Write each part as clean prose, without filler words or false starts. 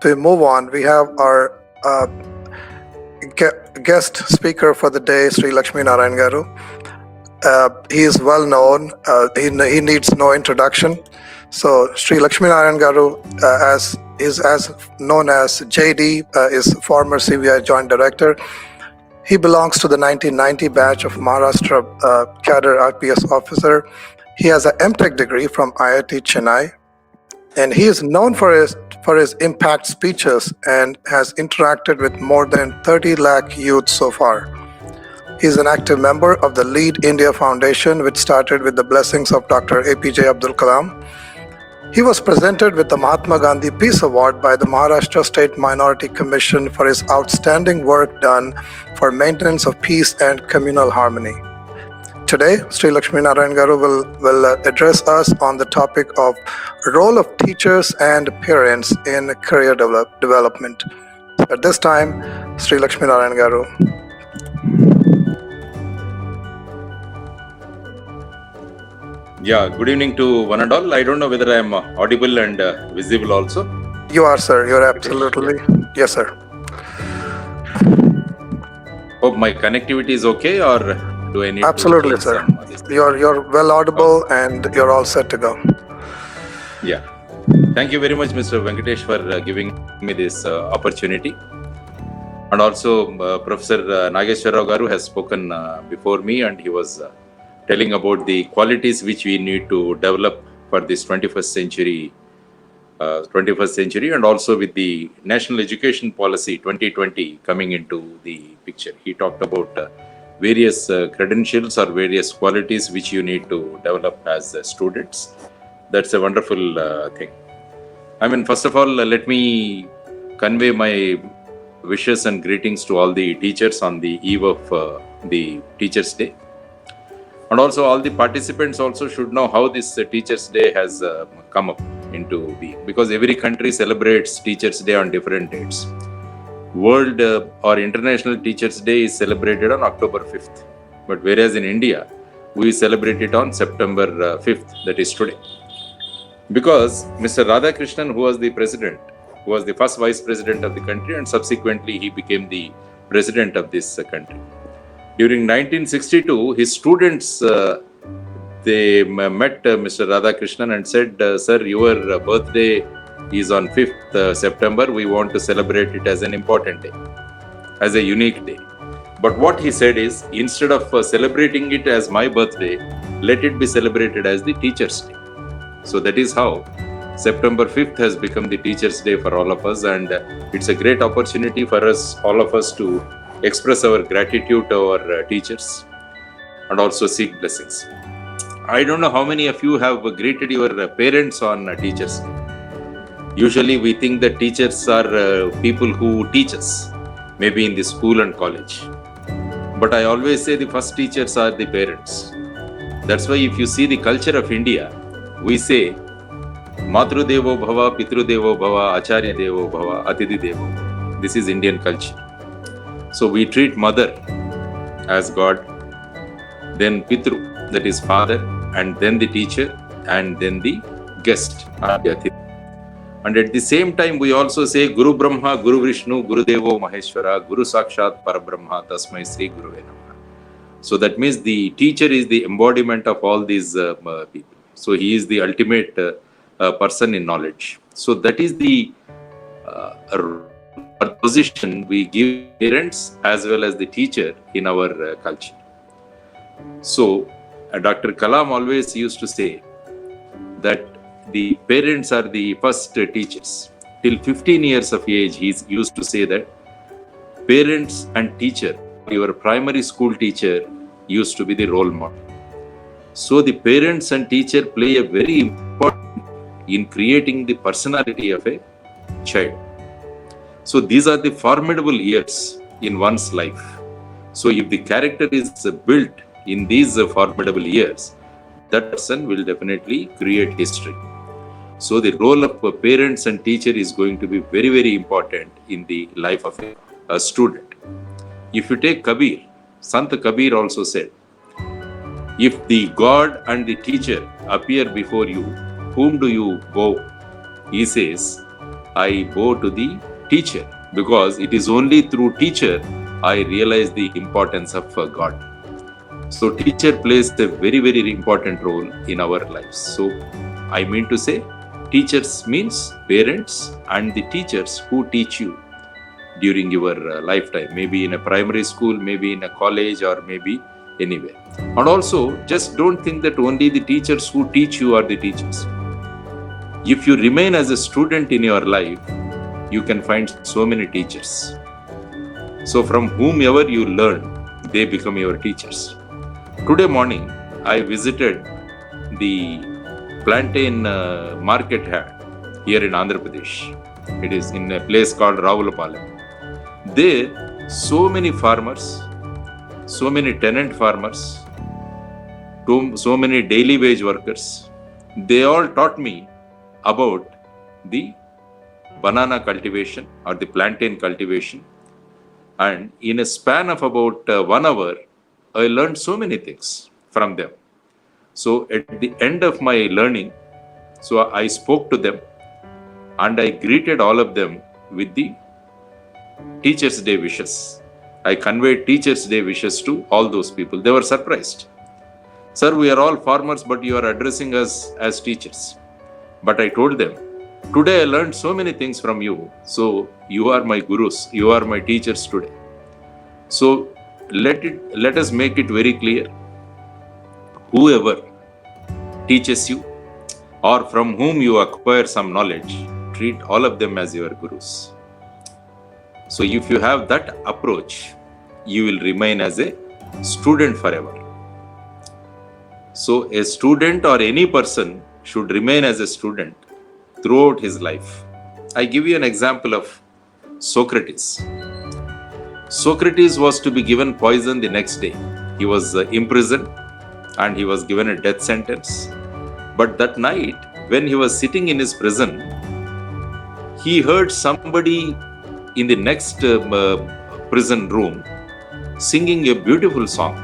we move on, we have our guest speaker for the day, Sri Lakshmi Narayan Garu. He is well known. He needs no introduction. So Sri Lakshmi Narayan Garu, as known as JD, is former CBI Joint Director. He belongs to the 1990 batch of Maharashtra cadre IPS officer. He has an MTech degree from IIT Chennai, and he is known for his impact speeches and has interacted with more than 30 lakh youth so far. He is an active member of the Lead India Foundation, which started with the blessings of Dr. APJ Abdul Kalam. He was presented with the Mahatma Gandhi Peace Award by the Maharashtra State Minority Commission for his outstanding work done for maintenance of peace and communal harmony. Today, Sri Lakshmi Narayan Garu will address us on the topic of role of teachers and parents in career development. At this time, Sri Lakshmi Narayan Garu. Yeah, good evening to one and all. I don't know whether I am audible and visible also. You are, sir. You're absolutely. Yes, sir. Hope my connectivity is okay, or do I need absolutely, to sir. You're well audible and you're all set to go. Yeah. Thank you very much, Mr. Venkatesh, for giving me this opportunity. And also, Professor Nageshwar Rao Garu has spoken before me, and he was telling about the qualities which we need to develop for this 21st century, and also with the National Education Policy 2020 coming into the picture. He talked about various credentials or various qualities which you need to develop as students. That's a wonderful thing. I mean, first of all, let me convey my wishes and greetings to all the teachers on the eve of the Teachers' Day. And also all the participants also should know how this Teachers' Day has come up into being, because every country celebrates Teachers' Day on different dates. World or International Teachers' Day is celebrated on October 5th. But whereas in India, we celebrate it on September 5th, that is today. Because Mr. Radhakrishnan, who was the president, who was the first vice president of the country, and subsequently he became the president of this country. During 1962, his students, they met Mr. Radhakrishnan and said, sir, your birthday is on 5th September. We want to celebrate it as an important day, as a unique day. But what he said is, instead of celebrating it as my birthday, let it be celebrated as the Teachers' Day. So that is how September 5th has become the Teachers' Day for all of us. And it's a great opportunity for us, all of us, to express our gratitude to our teachers and also seek blessings. I don't know how many of you have greeted your parents on Teachers' Day. Usually we think that teachers are people who teach us, maybe in the school and college. But I always say the first teachers are the parents. That's why if you see the culture of India, we say Matru Devo Bhava, Pitru Devo Bhava, Acharya Devo Bhava, Atidhi Devo Bhava. This is Indian culture. So we treat mother as God, then Pitru, that is father, and then the teacher, and then the guest. And at the same time, we also say Guru Brahma, Guru Vishnu, Guru Devo Maheshwara, Guru Sakshat Parabrahma, Tasmai Sri Guruve Namaha. So that means the teacher is the embodiment of all these people. So he is the ultimate person in knowledge. So that is the position we give parents as well as the teacher in our culture. So Dr. Kalam always used to say that the parents are the first teachers. Till 15 years of age, he used to say that parents and teacher, your primary school teacher, used to be the role model. So the parents and teacher play a very important in creating the personality of a child. So these are the formidable years in one's life. So if the character is built in these formidable years, that person will definitely create history. So the role of parents and teacher is going to be very, very important in the life of a student. If you take Kabir, Sant Kabir also said, if the God and the teacher appear before you, whom do you go? He says, I bow to the teacher, because it is only through teacher I realize the importance of God. So teacher plays a very, very important role in our lives. So I mean to say, teachers means parents and the teachers who teach you during your lifetime, maybe in a primary school, maybe in a college, or maybe anywhere. And also, just don't think that only the teachers who teach you are the teachers. If you remain as a student in your life, you can find so many teachers. So from whomever you learn, they become your teachers. Today morning, I visited the plantain market here in Andhra Pradesh. It is in a place called Ravulapalam. There, so many farmers, so many tenant farmers, so many daily wage workers, they all taught me about the banana cultivation or the plantain cultivation. And in a span of about 1 hour, I learned so many things from them. So at the end of my learning, so I spoke to them and I greeted all of them with the Teachers' Day wishes. I conveyed Teachers' Day wishes to all those people. They were surprised. Sir, we are all farmers, but you are addressing us as teachers. But I told them, today I learned so many things from you. So you are my gurus. You are my teachers today. So let us make it very clear. Whoever teaches you or from whom you acquire some knowledge, treat all of them as your gurus. So if you have that approach, you will remain as a student forever. So a student or any person should remain as a student throughout his life. I give you an example of Socrates. Socrates was to be given poison the next day. He was imprisoned and he was given a death sentence. But that night, when he was sitting in his prison, he heard somebody in the next prison room singing a beautiful song.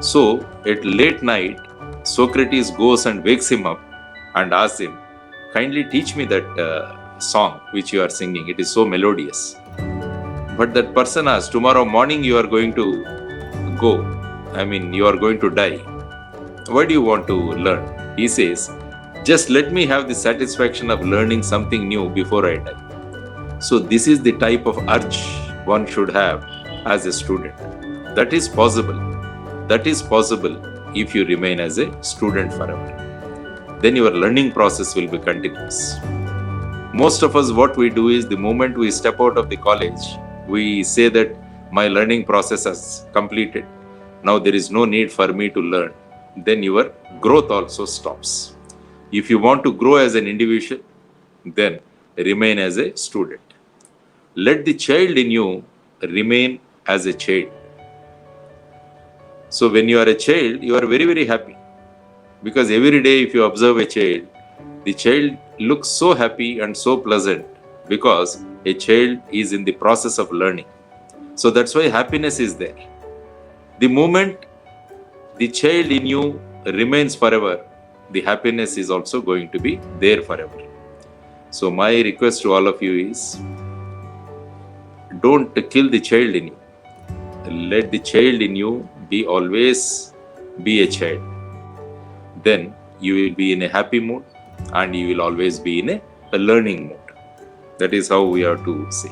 So at late night, Socrates goes and wakes him up and asks him, kindly teach me that song which you are singing. It is so melodious. But that person asked, tomorrow morning you are going to go. You are going to die. Why do you want to learn? He says, just let me have the satisfaction of learning something new before I die. So this is the type of urge one should have as a student. That is possible. That is possible if you remain as a student forever. Then your learning process will be continuous. Most of us, what we do is the moment we step out of the college, we say that my learning process has completed. Now there is no need for me to learn. Then your growth also stops. If you want to grow as an individual, then remain as a student. Let the child in you remain as a child. So when you are a child, you are very, very happy. Because every day if you observe a child, the child looks so happy and so pleasant because a child is in the process of learning. So that's why happiness is there. The moment the child in you remains forever, the happiness is also going to be there forever. So my request to all of you is, don't kill the child in you. Let the child in you always be a child. Then you will be in a happy mood and you will always be in a learning mood. That is how we have to say.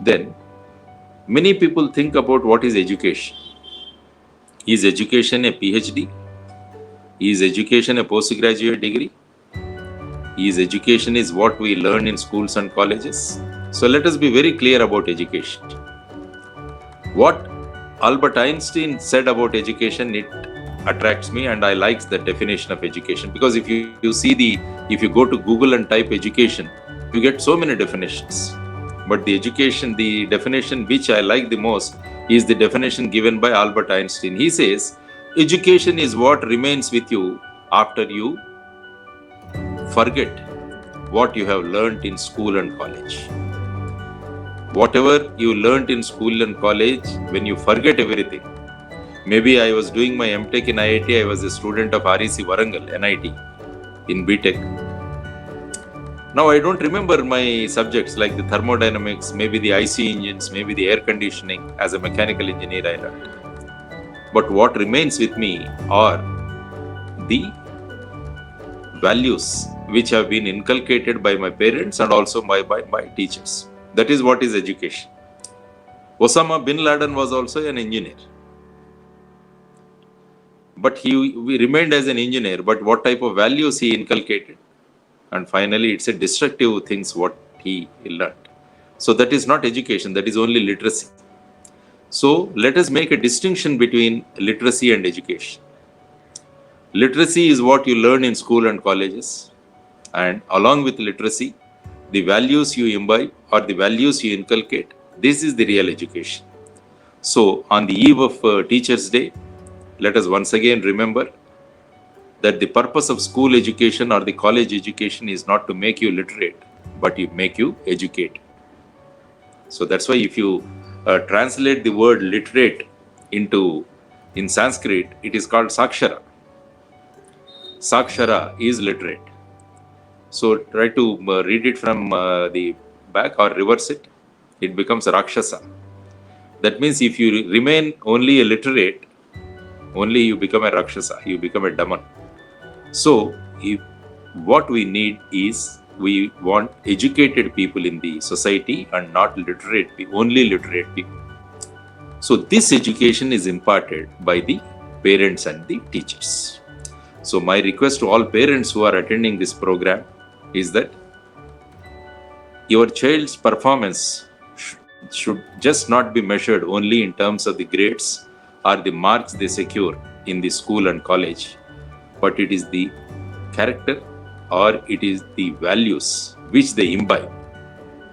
Then many people think about what is education. Is education a PhD? Is education a postgraduate degree? Is education is what we learn in schools and colleges? So let us be very clear about education. What Albert Einstein said about education, it attracts me, and I like the definition of education, because if you go to Google and type education, you get so many definitions. But the definition which I like the most is the definition given by Albert Einstein. He says, education is what remains with you after you forget what you have learnt in school and college. Whatever you learnt in school and college, when you forget everything. Maybe I was doing my MTech in IIT, I was a student of REC Warangal, NIT, in BTech. Now I don't remember my subjects like the thermodynamics, maybe the IC engines, maybe the air conditioning. As a mechanical engineer I learned. But what remains with me are the values which have been inculcated by my parents and also by my teachers. That is what is education. Osama bin Laden was also an engineer. But we remained as an engineer, but what type of values he inculcated? And finally, it's a destructive things what he learned. So that is not education, that is only literacy. So let us make a distinction between literacy and education. Literacy is what you learn in school and colleges. And along with literacy, the values you imbibe or the values you inculcate, this is the real education. So on the eve of Teachers' Day, let us once again remember that the purpose of school education or the college education is not to make you literate, but to make you educate. So that's why if you translate the word literate in Sanskrit, it is called Sakshara. Sakshara is literate. So try to read it from the back or reverse it. It becomes Rakshasa. That means if you remain only a literate, only you become a Rakshasa, you become a Daman. So what we need is, we want educated people in the society and not only literate people. So this education is imparted by the parents and the teachers. So my request to all parents who are attending this program is that your child's performance should just not be measured only in terms of the grades or the marks they secure in the school and college, but it is the character or it is the values which they imbibe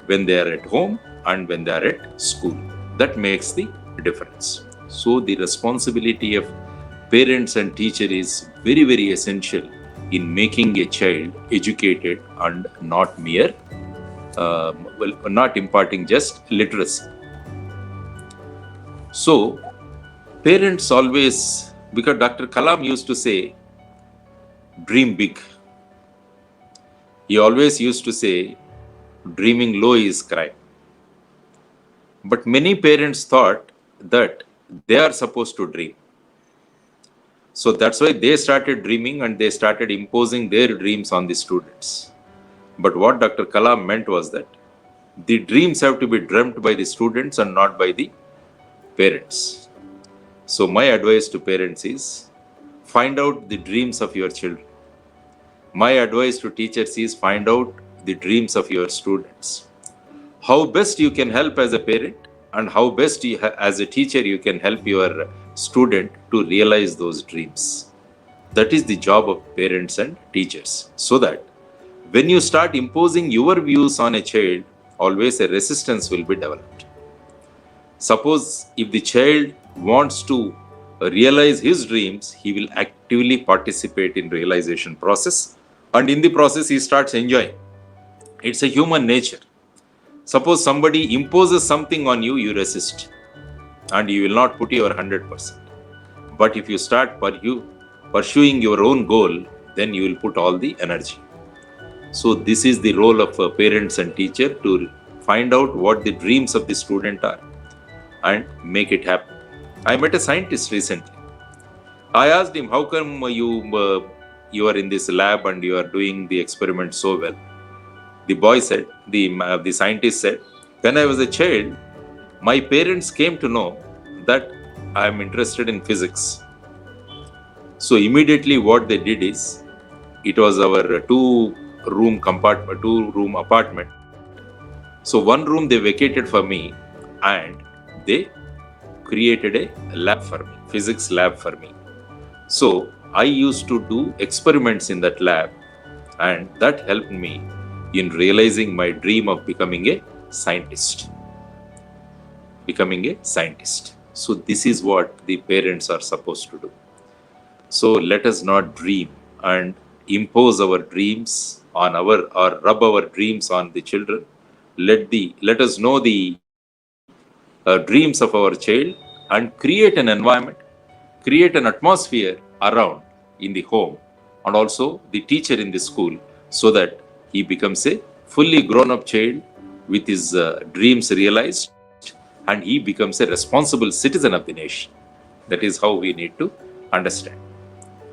when they are at home and when they are at school. That makes the difference. So the responsibility of parents and teacher is very, very essential in making a child educated and not mere, not imparting just literacy. So parents always, because Dr. Kalam used to say, dream big. He always used to say, dreaming low is crime. But many parents thought that they are supposed to dream. So that's why they started dreaming and they started imposing their dreams on the students. But what Dr. Kalam meant was that the dreams have to be dreamt by the students and not by the parents. So my advice to parents is, find out the dreams of your children. My advice to teachers is, find out the dreams of your students. How best you can help as a parent and how best as a teacher you can help your student to realize those dreams. That is the job of parents and teachers. So that when you start imposing your views on a child, always a resistance will be developed. Suppose if the child wants to realize his dreams, he will actively participate in realization process, and in the process he starts enjoying. It's a human nature. Suppose somebody imposes something on you, you resist and you will not put your 100%. But if you start pursuing your own goal, then you will put all the energy. So this is the role of parents and teacher, to find out what the dreams of the student are and make it happen. I met a scientist recently. I asked him, how come you are in this lab and you are doing the experiment so well? The boy said, the scientist said, when I was a child, my parents came to know that I am interested in physics. So immediately what they did is, it was our two-room apartment. So one room they vacated for me and they created a lab for me, physics lab for me. So I used to do experiments in that lab, and that helped me in realizing my dream of becoming a scientist. So this is what the parents are supposed to do. So let us not dream and impose our dreams on or rub our dreams on the children. Let us know the dreams of our child and create an environment, create an atmosphere around in the home and also the teacher in the school, so that he becomes a fully grown up child with his dreams realized, and he becomes a responsible citizen of the nation. That is how we need to understand.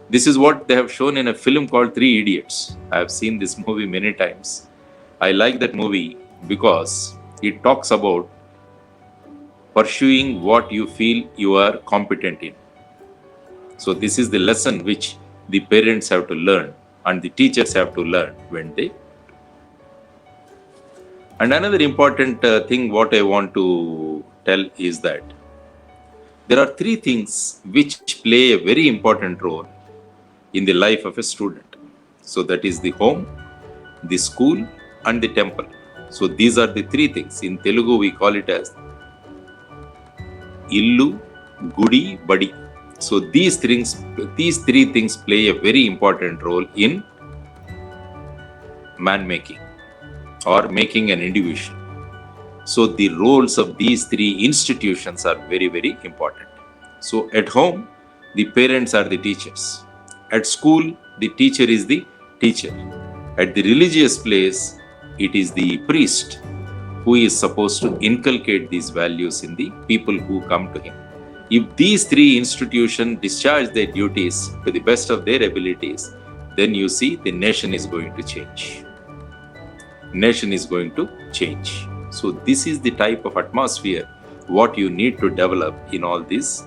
This is what they have shown in a film called Three Idiots. I have seen this movie many times. I like that movie because it talks about pursuing what you feel you are competent in. So this is the lesson which the parents have to learn and the teachers have to learn when they. And another important thing what I want to tell is that there are three things which play a very important role in the life of a student. So that is the home, the school, and the temple. So these are the three things. In Telugu we call it as Illu, Gudi, Badi. So these three things play a very important role in man making or making an individual. So the roles of these three institutions are very, very important. So at home, the parents are the teachers. At school, the teacher is the teacher. At the religious place, it is the priest who is supposed to inculcate these values in the people who come to him. If these three institutions discharge their duties to the best of their abilities, then you see the nation is going to change. Nation is going to change. So this is the type of atmosphere what you need to develop in all this.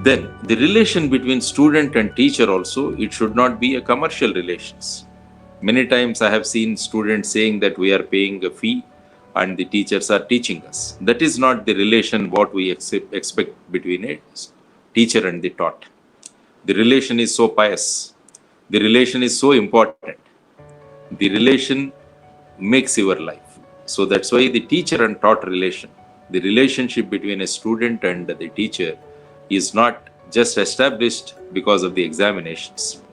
Then the relation between student and teacher also, it should not be a commercial relations. Many times I have seen students saying that we are paying a fee and the teachers are teaching us. That is not the relation what we expect between a teacher and the taught. The relation is so pious. The relation is so important. The relation makes your life. So that's why the teacher and taught relation, the relationship between a student and the teacher is not just established because of the examinations.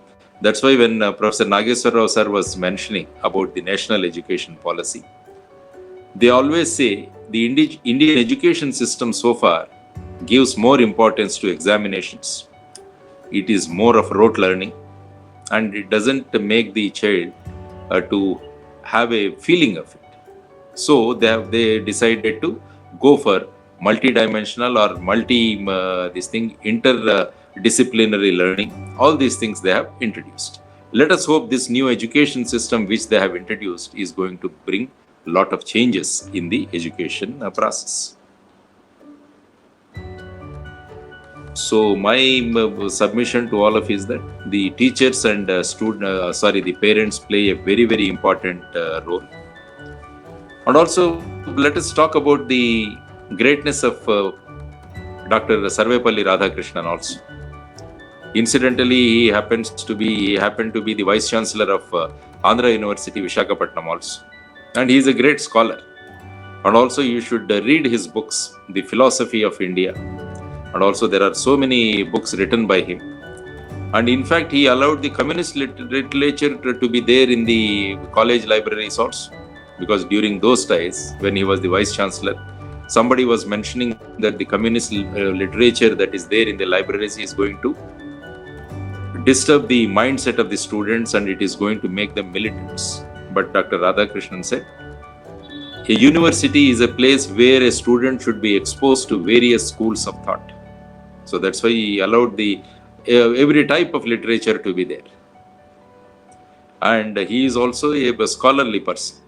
That's why when Professor Nageswar Rao sir was mentioning about the national education policy, they always say the Indian education system so far gives more importance to examinations. It is more of rote learning and it doesn't make the child to have a feeling of it. So they decided to go for multi-dimensional or interdisciplinary learning. All these things they have introduced. Let us hope this new education system which they have introduced is going to bring a lot of changes in the education process. So my submission to all of you is that the teachers and the parents play a very, very important role. And also let us talk about the greatness of Dr. Sarvepalli Radhakrishnan also. Incidentally, he happened to be the Vice Chancellor of Andhra University, Visakhapatnam also. And he is a great scholar. And also you should read his books, The Philosophy of India. And also there are so many books written by him. And in fact, he allowed the communist literature to be there in the college libraries also. Because during those days, when he was the Vice Chancellor, somebody was mentioning that the communist literature that is there in the libraries is going to disturb the mindset of the students and it is going to make them militants. But Dr. Radhakrishnan said, a university is a place where a student should be exposed to various schools of thought. So that's why he allowed the every type of literature to be there. And he is also a scholarly person.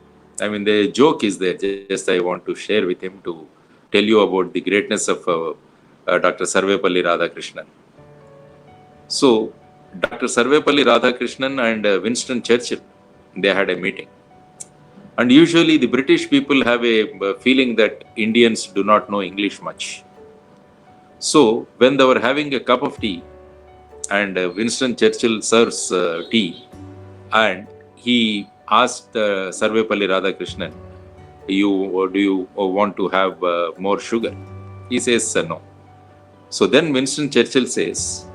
I mean, the joke is there. Just I want to share with him to tell you about the greatness of Dr. Sarvepalli Radhakrishnan. So, Dr. Sarvepalli Radhakrishnan and Winston Churchill, they had a meeting. And usually the British people have a feeling that Indians do not know English much. So, when they were having a cup of tea and Winston Churchill serves tea and he asked Sarvepalli Radhakrishnan, do you want to have more sugar? He says no. So then Winston Churchill says,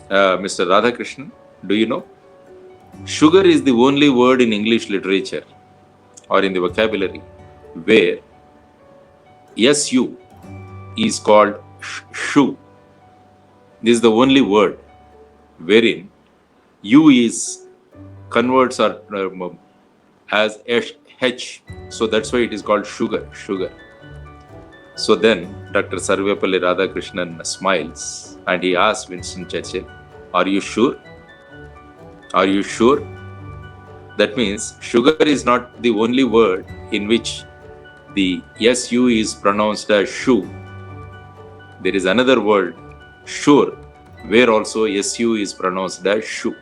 Mr. Radhakrishnan, do you know? Sugar is the only word in English literature or in the vocabulary where SU is called shu. This is the only word wherein U is converts are as H. So that's why it is called sugar. So then Dr. Sarvepalli Radhakrishnan smiles and he asks Winston Churchill, "Are you sure? Are you sure?" That means sugar is not the only word in which the SU is pronounced as shoe. There is another word, sure, where also SU is pronounced as shoe.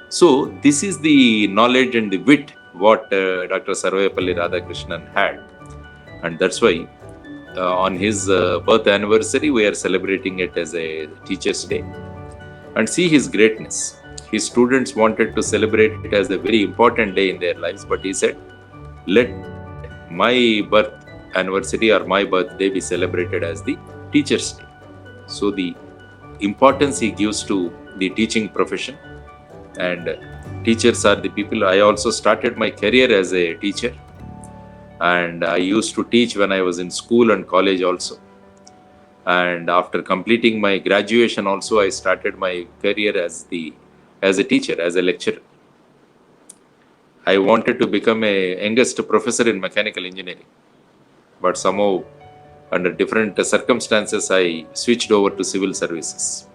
So this is the knowledge and the wit what Dr. Sarvepalli Radhakrishnan had. And that's why on his birth anniversary, we are celebrating it as a Teacher's Day. And see his greatness. His students wanted to celebrate it as a very important day in their lives, but he said, let my birth anniversary or my birthday be celebrated as the Teacher's Day. So the importance he gives to the teaching profession, and teachers are the people. I also started my career as a teacher, and I used to teach when I was in school and college also. And after completing my graduation also, I started my career as a teacher, as a lecturer. I wanted to become a youngest professor in mechanical engineering, but somehow under different circumstances, I switched over to civil services.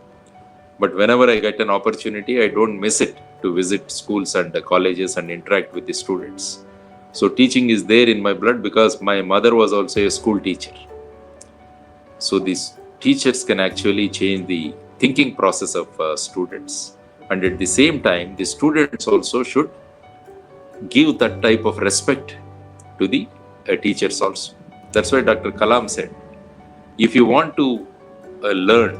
But whenever I get an opportunity, I don't miss it to visit schools and colleges and interact with the students. So teaching is there in my blood because my mother was also a school teacher. So these teachers can actually change the thinking process of students. And at the same time, the students also should give that type of respect to the teachers also. That's why Dr. Kalam said, if you want to learn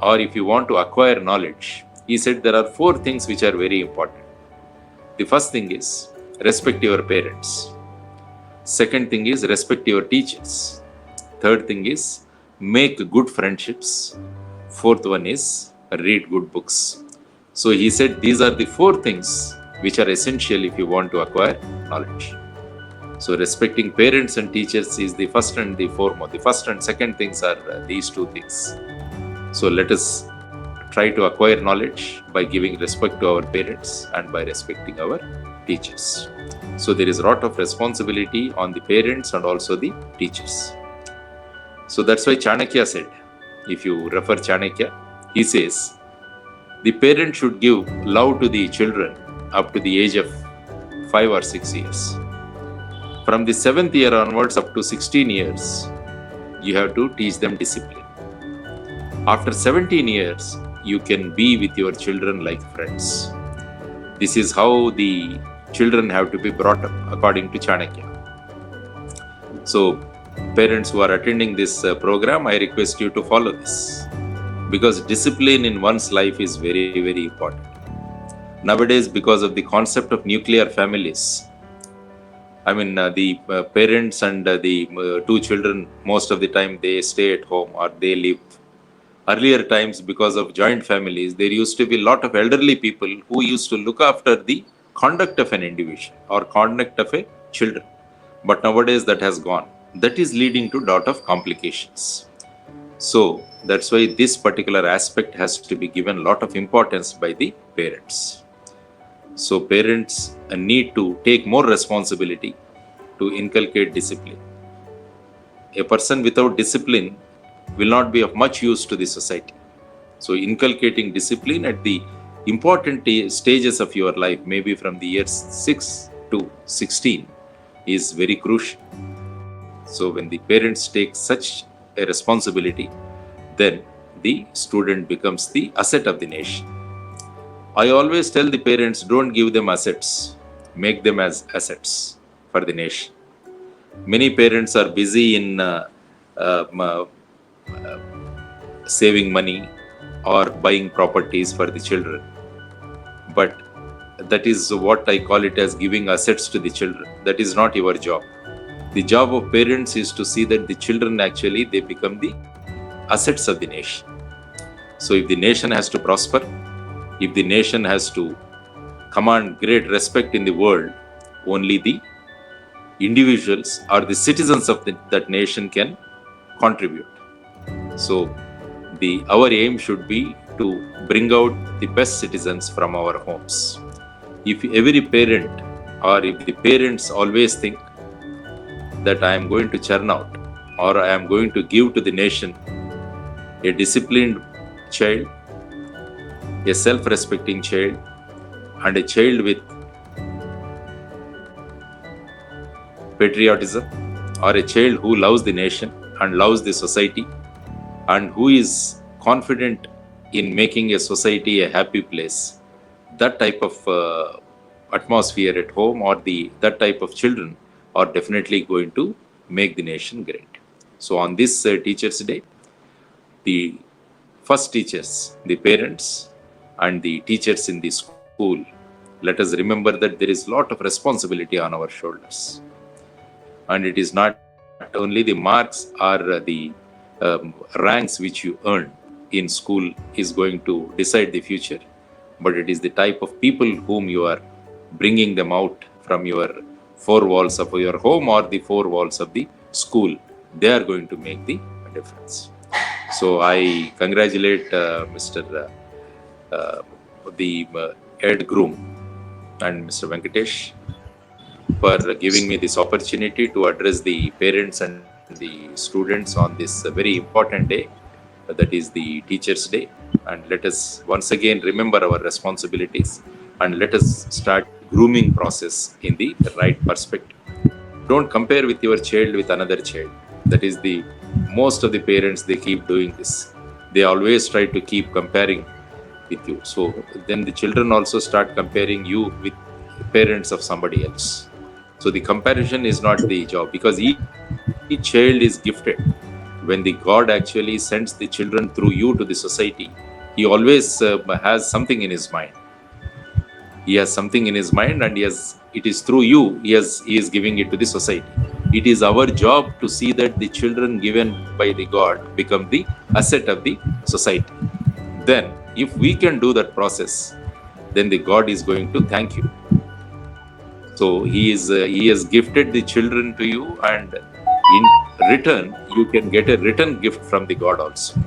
or if you want to acquire knowledge, he said there are 4 things which are very important. The first thing is respect your parents. Second thing is respect your teachers. Third thing is make good friendships. Fourth one is read good books. So he said these are the 4 things which are essential if you want to acquire knowledge. So respecting parents and teachers is the first and the foremost. The first and second things are these 2 things. So let us try to acquire knowledge by giving respect to our parents and by respecting our teachers. So there is a lot of responsibility on the parents and also the teachers. So that's why Chanakya said, if you refer Chanakya, he says, the parent should give love to the children up to the age of 5 or 6 years. From the 7th year onwards up to 16 years, you have to teach them discipline. After 17 years, you can be with your children like friends. This is how the children have to be brought up according to Chanakya. So, parents who are attending this program, I request you to follow this, because discipline in one's life is very, very important. Nowadays, because of the concept of nuclear families, the parents and the 2 children, most of the time they stay at home or they live. Earlier times, because of joint families, there used to be a lot of elderly people who used to look after the conduct of an individual or conduct of a children. But nowadays that has gone. That is leading to a lot of complications. So that's why this particular aspect has to be given a lot of importance by the parents. So parents need to take more responsibility to inculcate discipline. A person without discipline will not be of much use to the society. So inculcating discipline at the important stages of your life, maybe from the years 6 to 16, is very crucial. So when the parents take such a responsibility, then the student becomes the asset of the nation. I always tell the parents, don't give them assets, make them as assets for the nation. Many parents are busy in saving money or buying properties for the children. But that is what I call it as giving assets to the children. That is not your job. The job of parents is to see that the children actually, they become the assets of the nation. So if the nation has to prosper, if the nation has to command great respect in the world, only the individuals or the citizens of that nation can contribute. So our aim should be to bring out the best citizens from our homes. If every parent or if the parents always think that I am going to churn out or I am going to give to the nation a disciplined child, a self-respecting child, and a child with patriotism, or a child who loves the nation and loves the society and who is confident in making a society a happy place, that type of atmosphere at home or that type of children are definitely going to make the nation great. So on this Teachers' Day, the first teachers, the parents and the teachers in the school, let us remember that there is a lot of responsibility on our shoulders. And it is not only the marks or the ranks which you earn in school is going to decide the future, but it is the type of people whom you are bringing them out from your four walls of your home or the four walls of the school. They are going to make the difference. So I congratulate Mr. The head groom and Mr. Venkatesh for giving me this opportunity to address the parents and the students on this very important day, that is the Teachers' Day. And let us once again remember our responsibilities and let us start grooming process in the right perspective. Don't compare with your child with another child. That is the most of the parents, they keep doing this. They always try to keep comparing with you. So then the children also start comparing you with parents of somebody else. So the comparison is not the job, because each child is gifted. When the God actually sends the children through you to the society, he always has something in his mind. He has something in his mind, and it is through you he is giving it to the society. It is our job to see that the children given by the God become the asset of the society. Then if we can do that process, then the God is going to thank you. So he has gifted the children to you, and in return you can get a return gift from the God also.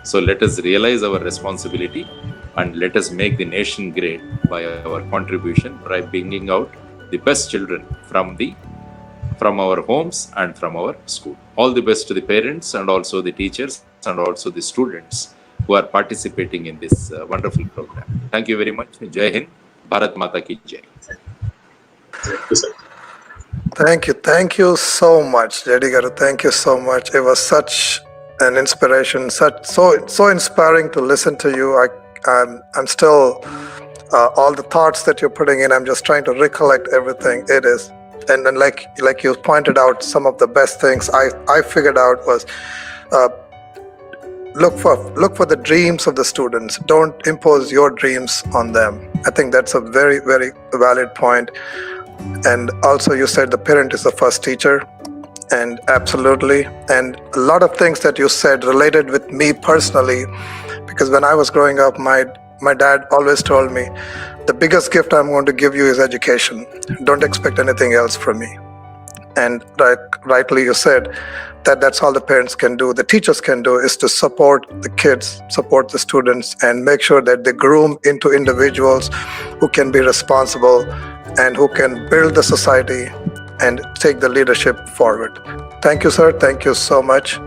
So let us realize our responsibility and let us make the nation great by our contribution, by bringing out the best children from our homes and from our school. All the best to the parents and also the teachers and also the students who are participating in this wonderful program. Thank you very much. Jai Hind. Bharat Mata ki Jai. Thank you so much, Jedi Garu. Thank you so much. It was such an inspiration, so inspiring to listen to you. I'm still all the thoughts that you're putting in. I'm just trying to recollect everything. It is, and then like you pointed out, some of the best things I figured out was look for the dreams of the students. Don't impose your dreams on them. I think that's a very, very valid point. And also you said the parent is the first teacher, and absolutely. And a lot of things that you said related with me personally, because when I was growing up, my dad always told me, the biggest gift I'm going to give you is education. Don't expect anything else from me. And rightly you said that that's all the parents can do, the teachers can do, is to support the kids, support the students, and make sure that they groom into individuals who can be responsible and who can build the society and take the leadership forward. Thank you, sir. Thank you so much.